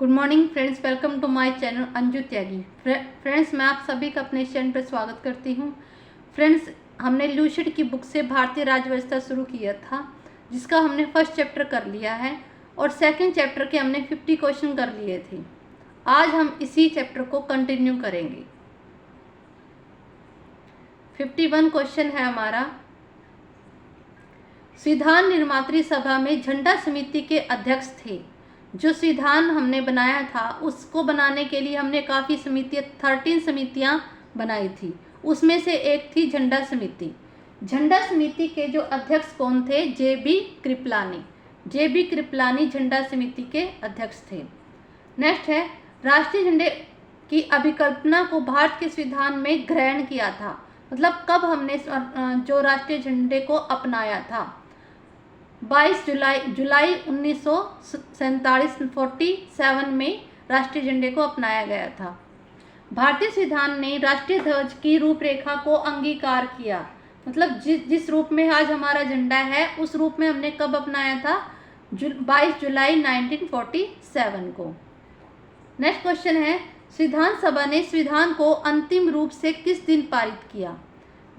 Good morning friends, welcome to my channel Anju Tyagi. Friends, मैं आप सभी का अपने चैनल पर स्वागत करती हूं। फ्रेंड्स, हमने लूसिड की बुक से भारतीय राज्यव्यवस्था शुरू किया था, जिसका हमने फर्स्ट चैप्टर कर लिया है और सेकंड चैप्टर के हमने 50 क्वेश्चन कर लिए थे। आज हम इसी चैप्टर को कंटिन्यू करेंगे। 51 क्वेश्चन है हमारा। संविधान निर्मात्री सभा में झंडा समिति के अध्यक्ष थे। जो संविधान हमने बनाया था उसको बनाने के लिए हमने काफ़ी समितियाँ 13 समितियाँ बनाई थी। उसमें से एक थी झंडा समिति। झंडा समिति के जो अध्यक्ष कौन थे? जे.बी. कृपलानी। जे.बी. कृपलानी झंडा समिति के अध्यक्ष थे। नेक्स्ट है, राष्ट्रीय झंडे की अभिकल्पना को भारत के संविधान में ग्रहण किया था। मतलब कब हमने जो राष्ट्रीय झंडे को अपनाया था? 22 जुलाई 1947 में राष्ट्रीय झंडे को अपनाया गया था। भारतीय संविधान ने राष्ट्रीय ध्वज की रूपरेखा को अंगीकार किया। मतलब जिस रूप में आज हमारा झंडा है उस रूप में हमने कब अपनाया था? 22 जुलाई 1947 को। नेक्स्ट क्वेश्चन है, संविधान सभा ने संविधान को अंतिम रूप से किस दिन पारित किया?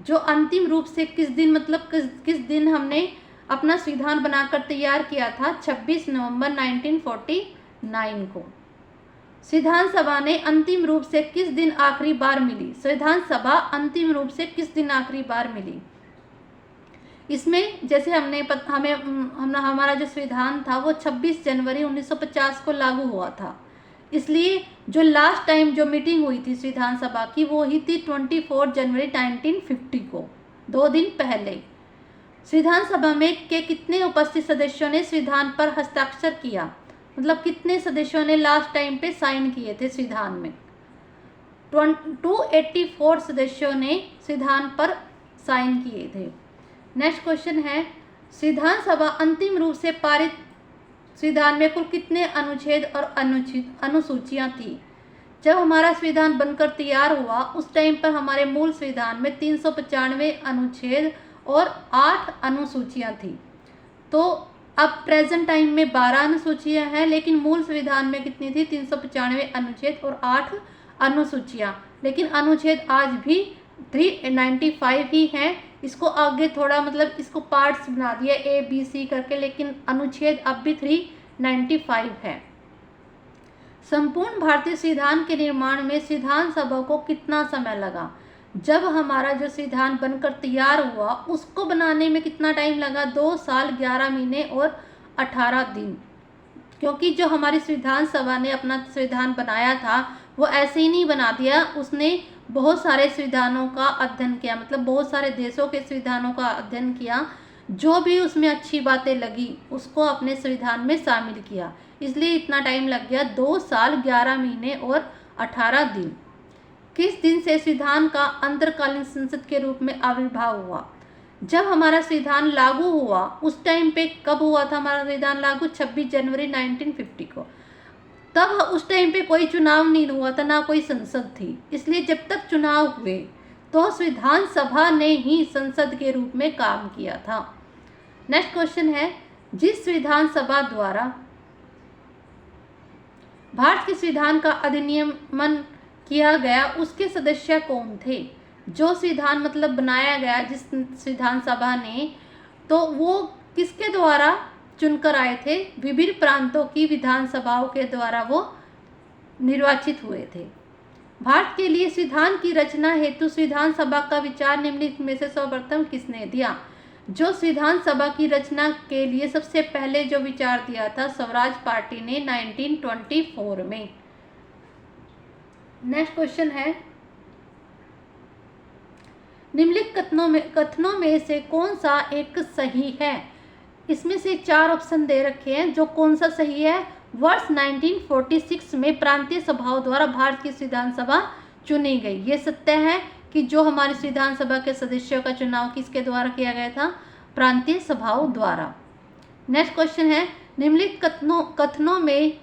जो अंतिम रूप से किस दिन, मतलब किस दिन हमने अपना संविधान बनाकर तैयार किया था? 26 नवंबर 1949 को। संविधान सभा ने अंतिम रूप से किस दिन आखिरी बार मिली? संविधान सभा अंतिम रूप से किस दिन आखिरी बार मिली? इसमें जैसे हमारा जो संविधान था वो 26 जनवरी 1950 को लागू हुआ था। इसलिए जो लास्ट टाइम जो मीटिंग हुई थी संविधान सभा की वो हुई थी 24 जनवरी 1950 को, 2 दिन पहले। संविधान सभा में के कितने उपस्थित सदस्यों ने संविधान पर हस्ताक्षर किया? मतलब कितने सदस्यों ने लास्ट टाइम पे साइन किए थे संविधान में? 284 सदस्यों ने संविधान पर साइन किए थे। नेक्स्ट क्वेश्चन है, संविधान सभा अंतिम रूप से पारित संविधान में कुल कितने अनुच्छेद और अनुसूचियां थी? जब हमारा संविधान बनकर तैयार हुआ उस टाइम पर हमारे मूल संविधान में 395 अनुच्छेद और 8 अनुसूचियां थी। तो अब प्रेजेंट टाइम में 12 अनुसूचियां हैं, लेकिन मूल संविधान में कितनी थी? 395 अनुच्छेद और 8 अनुसूचियां। लेकिन अनुच्छेद आज भी 395 ही हैं। इसको आगे थोड़ा मतलब इसको पार्ट्स बना दिया ABC करके, लेकिन अनुच्छेद अब भी 395 है। संपूर्ण भारतीय संविधान के निर्माण में संविधान सभा को कितना समय लगा? जब हमारा जो संविधान बनकर तैयार हुआ उसको बनाने में कितना टाइम लगा? 2 साल 11 महीने और 18 दिन। क्योंकि जो हमारी संविधान सभा ने अपना संविधान बनाया था वो ऐसे ही नहीं बना दिया, उसने बहुत सारे संविधानों का अध्ययन किया। मतलब बहुत सारे देशों के संविधानों का अध्ययन किया, जो भी उसमें अच्छी बातें लगी उसको अपने संविधान में शामिल किया। इसलिए इतना टाइम लग गया, 2 साल 11 महीने और 18 दिन। किस दिन से संविधान का अंतरकालीन संसद के रूप में आविर्भाव हुआ? जब हमारा संविधान लागू हुआ उस टाइम पे कब हुआ था हमारा संविधान लागू? 26 जनवरी 1950 को। तब उस टाइम पे कोई चुनाव नहीं हुआ था, ना कोई संसद थी। इसलिए जब तक चुनाव हुए तो संविधान सभा ने ही संसद के रूप में काम किया था। नेक्स्ट क्वेश्चन है, जिस संविधान सभा द्वारा भारत के संविधान का अधिनियमन किया गया उसके सदस्य कौन थे? जो संविधान मतलब बनाया गया जिस संविधान सभा ने, तो वो किसके द्वारा चुनकर आए थे? विभिन्न प्रांतों की विधानसभाओं के द्वारा वो निर्वाचित हुए थे। भारत के लिए संविधान की रचना हेतु संविधान सभा का विचार निम्नलिखित में से सर्वप्रथम किसने दिया? जो संविधान सभा की रचना के लिए सबसे पहले जो विचार दिया था स्वराज पार्टी ने 1924 में। नेक्स्ट क्वेश्चन है, निम्नलिखित कथनों में से कौन सा एक सही है? इसमें से 4 ऑप्शन दे रखे हैं, जो कौन सा सही है? वर्ष 1946 में प्रांतीय सभाओं द्वारा भारत की संविधान सभा चुनी गई। ये सत्य है कि जो हमारी संविधान सभा के सदस्यों का चुनाव किसके द्वारा किया गया था? प्रांतीय सभाओं द्वारा। नेक्स्ट क्वेश्चन है, निम्नलिखित कथनों में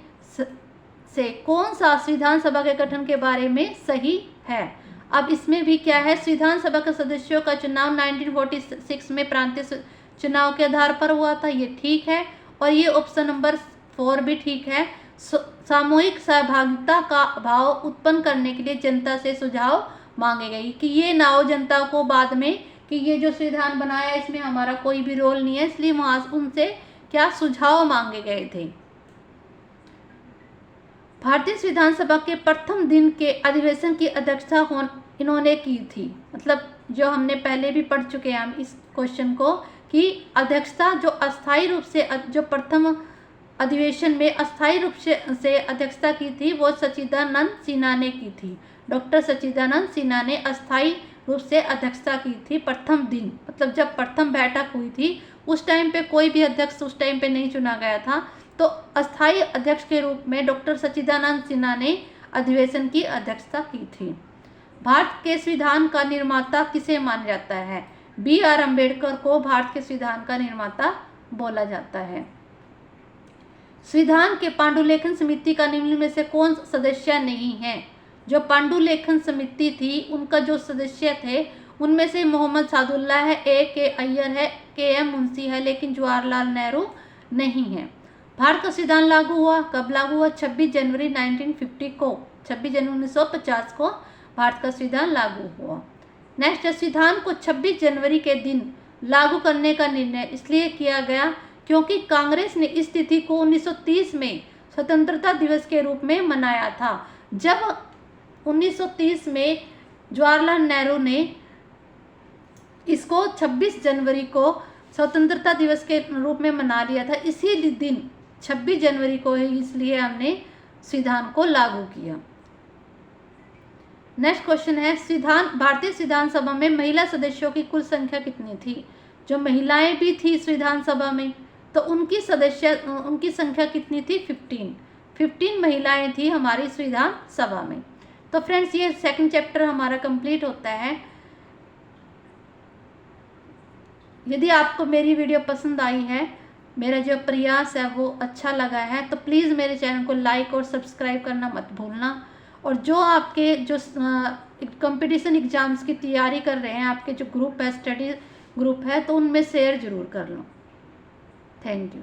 से कौन सा संविधान सभा के गठन के बारे में सही है? अब इसमें भी क्या है, संविधान सभा के सदस्यों का चुनाव 1946 में प्रांतीय चुनाव के आधार पर हुआ था, ये ठीक है। और ये ऑप्शन नंबर 4 भी ठीक है। सामूहिक सहभागिता का भाव उत्पन्न करने के लिए जनता से सुझाव मांगे गए कि ये ना हो जनता को बाद में कि ये जो संविधान बनाया इसमें हमारा कोई भी रोल नहीं है, इसलिए वहां उनसे क्या सुझाव मांगे गए थे। भारतीय संविधान सभा के प्रथम दिन के अधिवेशन की अध्यक्षता इन्होंने की थी। मतलब जो हमने पहले भी पढ़ चुके हैं हम इस क्वेश्चन को कि अध्यक्षता जो अस्थायी रूप से जो प्रथम अधिवेशन में अस्थायी रूप से अध्यक्षता की थी वो सच्चिदानंद सिन्हा ने की थी। डॉक्टर सच्चिदानंद सिन्हा ने अस्थायी रूप से अध्यक्षता की थी प्रथम दिन, मतलब जब प्रथम बैठक हुई थी उस टाइम पे कोई भी अध्यक्ष उस टाइम पे नहीं चुना गया था, तो अस्थायी अध्यक्ष के रूप में डॉक्टर सच्चिदानंद सिन्हा ने अधिवेशन की अध्यक्षता की थी। भारत के संविधान का निर्माता किसे माना जाता है? B.R. अम्बेडकर को भारत के संविधान का निर्माता बोला जाता है। संविधान के पांडुलेखन समिति का निम्न में से कौन सदस्य नहीं है? जो पांडुलेखन समिति थी उनका जो सदस्य थे उनमें से मोहम्मद सादुल्ला है, A.K. अय्यर है, K.M. मुंशी है, लेकिन जवाहरलाल नेहरू नहीं है। भारत का संविधान लागू हुआ कब लागू हुआ? 26 जनवरी 1950 को, 26 जनवरी 1950 को भारत का संविधान लागू हुआ। नेक्स्ट, संविधान को 26 जनवरी के दिन लागू करने का निर्णय इसलिए किया गया क्योंकि कांग्रेस ने इस तिथि को 1930 में स्वतंत्रता दिवस के रूप में मनाया था। जब 1930 में जवाहरलाल नेहरू ने इसको 26 जनवरी को स्वतंत्रता दिवस के रूप में मना लिया था, इसी दिन 26 जनवरी को ही इसलिए हमने संविधान को लागू किया। नेक्स्ट क्वेश्चन है, भारतीय संविधान सभा में महिला सदस्यों की कुल संख्या कितनी थी? जो महिलाएं भी थी संविधान सभा में तो उनकी संख्या कितनी थी? 15 महिलाएं थी हमारी संविधान सभा में। तो फ्रेंड्स ये सेकंड चैप्टर हमारा कंप्लीट होता है। यदि आपको मेरी वीडियो पसंद आई है, मेरा जो प्रयास है वो अच्छा लगा है, तो प्लीज़ मेरे चैनल को लाइक और सब्सक्राइब करना मत भूलना। और जो आपके जो कंपटीशन एग्जाम्स की तैयारी कर रहे हैं, आपके जो ग्रुप है, स्टडी ग्रुप है, तो उनमें शेयर ज़रूर कर लो। Thank you.